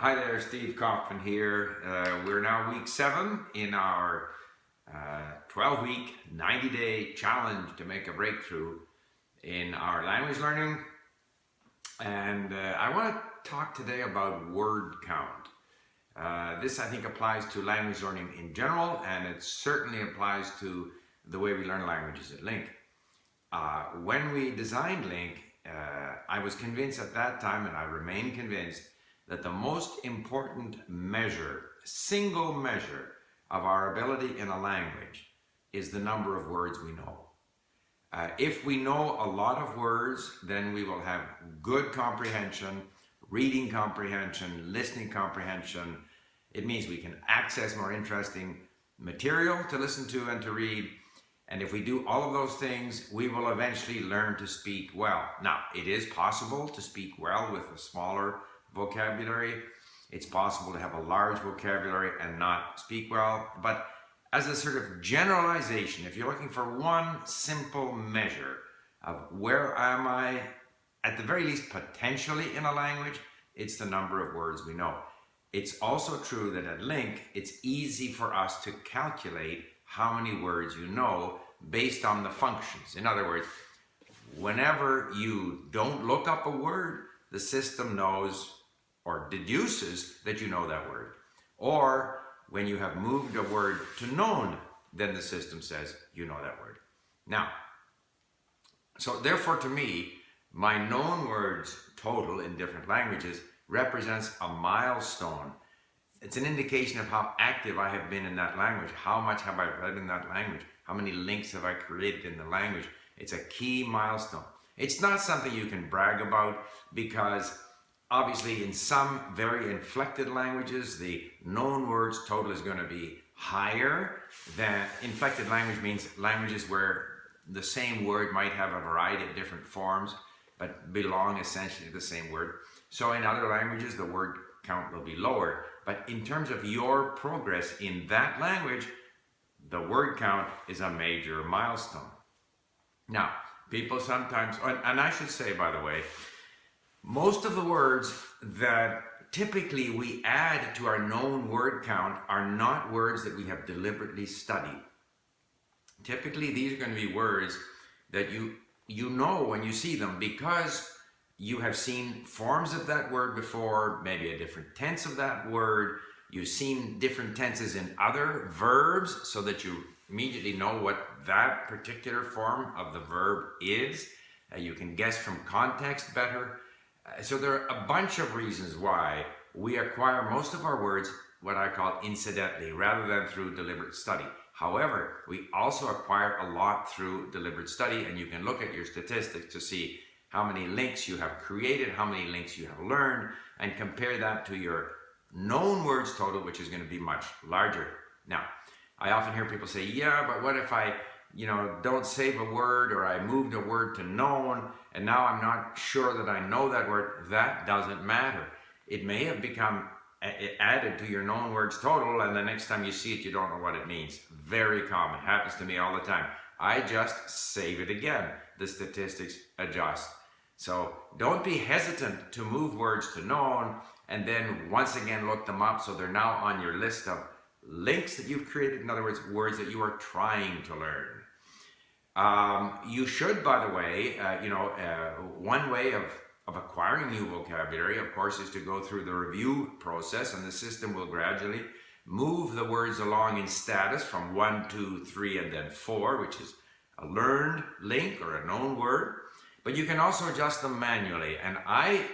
Hi there, Steve Kaufman here. We're now week 7 in our 12-week, 90-day challenge to make a breakthrough in our language learning. And I want to talk today about word count. This, I think, applies to language learning in general, and it certainly applies to the way we learn languages at Link. When we designed Link, I was convinced at that time, and I remain convinced, that the most important measure, single measure of our ability in a language is the number of words we know. If we know a lot of words, then we will have good comprehension, reading comprehension, listening comprehension. It means we can access more interesting material to listen to and to read. And if we do all of those things, we will eventually learn to speak well. Now, it is possible to speak well with a smaller vocabulary. It's possible to have a large vocabulary and not speak well. But as a sort of generalization, if you're looking for one simple measure of where am I, at the very least potentially in a language, it's the number of words we know. It's also true that at Link, it's easy for us to calculate how many words you know based on the functions. In other words, whenever you don't look up a word, the system knows or deduces that you know that word. Or when you have moved a word to known, then the system says you know that word. Now, so therefore to me, my known words total in different languages represents a milestone. It's an indication of how active I have been in that language. How much have I read in that language? How many links have I created in the language? It's a key milestone. It's not something you can brag about because obviously in some very inflected languages, the known words total is going to be higher than inflected language means languages where the same word might have a variety of different forms but belong essentially to the same word. So in other languages, the word count will be lower. But in terms of your progress in that language, the word count is a major milestone. Now, people sometimes, and I should say, by the way, most of the words that typically we add to our known word count are not words that we have deliberately studied. Typically, these are going to be words that you know when you see them because you have seen forms of that word before, maybe a different tense of that word. You've seen different tenses in other verbs so that you immediately know what that particular form of the verb is. You can guess from context better. So there are a bunch of reasons why we acquire most of our words what I call incidentally rather than through deliberate study. However, we also acquire a lot through deliberate study, and you can look at your statistics to see how many links you have created, how many links you have learned, and compare that to your known words total, which is going to be much larger. Now, I often hear people say, yeah, but what if I don't save a word, or I moved a word to known and now I'm not sure that I know that word? That doesn't matter. It may have become added to your known words total, and the next time you see it, you don't know what it means. Very common. Happens to me all the time. I just save it again. The statistics adjust. So don't be hesitant to move words to known and then once again look them up so they're now on your list of links that you've created. In other words, words that you are trying to learn. You should, by the way, one way of acquiring new vocabulary, of course, is to go through the review process, and the system will gradually move the words along in status from 1, 2, 3, and then 4, which is a learned link or a known word. But you can also adjust them manually, and I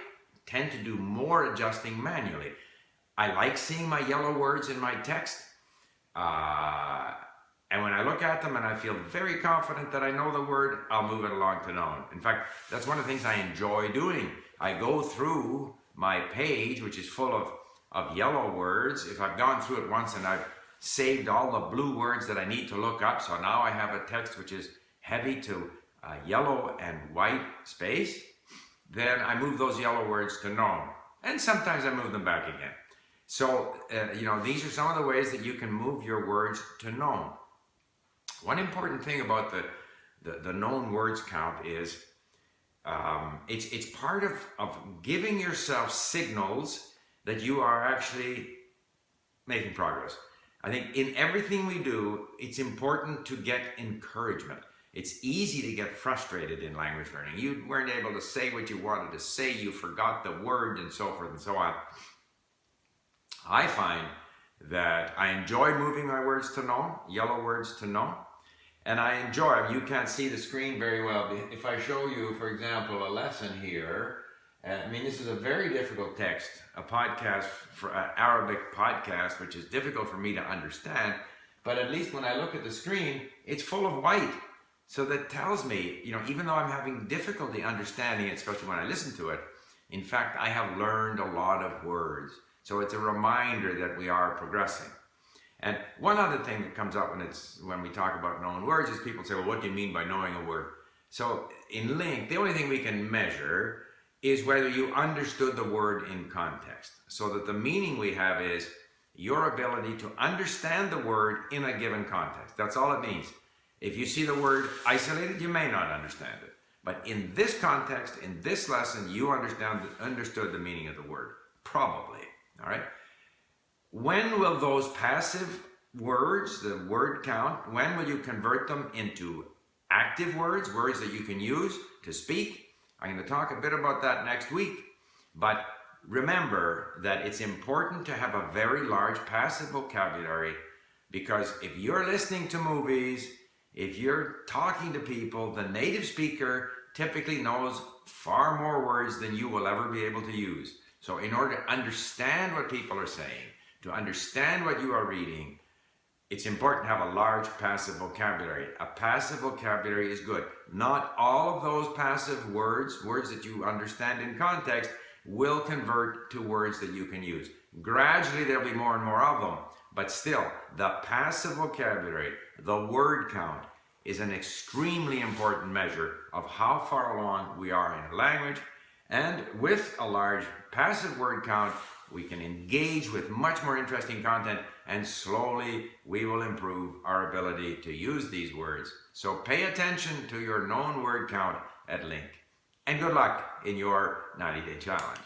tend to do more adjusting manually. I like seeing my yellow words in my text. And when I look at them and I feel very confident that I know the word, I'll move it along to known. In fact, that's one of the things I enjoy doing. I go through my page, which is full of yellow words. If I've gone through it once and I've saved all the blue words that I need to look up, so now I have a text which is heavy to yellow and white space, then I move those yellow words to known. And sometimes I move them back again. So, these are some of the ways that you can move your words to known. One important thing about the known words count is it's part of giving yourself signals that you are actually making progress. I think in everything we do, it's important to get encouragement. It's easy to get frustrated in language learning. You weren't able to say what you wanted to say, you forgot the word, and so forth and so on. I find that I enjoy moving my words to know, yellow words to know, and I enjoy, you can't see the screen very well. If I show you, for example, a lesson here, this is a very difficult text, a podcast, for an Arabic podcast, which is difficult for me to understand, but at least when I look at the screen, it's full of white. So that tells me, even though I'm having difficulty understanding it, especially when I listen to it, in fact, I have learned a lot of words. So it's a reminder that we are progressing. And one other thing that comes up when we talk about knowing words is people say, well, what do you mean by knowing a word? So in LINC, the only thing we can measure is whether you understood the word in context. So that the meaning we have is your ability to understand the word in a given context. That's all it means. If you see the word isolated, you may not understand it. But in this context, in this lesson, you understood the meaning of the word. Probably. All right? When will those passive words, the word count, when will you convert them into active words, words that you can use to speak? I'm going to talk a bit about that next week. But remember that it's important to have a very large passive vocabulary, because if you're listening to movies, if you're talking to people, the native speaker typically knows far more words than you will ever be able to use. So in order to understand what people are saying, to understand what you are reading, it's important to have a large passive vocabulary. A passive vocabulary is good. Not all of those passive words that you understand in context, will convert to words that you can use. Gradually, there'll be more and more of them. But still, the passive vocabulary, the word count, is an extremely important measure of how far along we are in a language. And with a large passive word count, we can engage with much more interesting content, and slowly we will improve our ability to use these words. So pay attention to your known word count at LINC. And good luck in your 90-day challenge.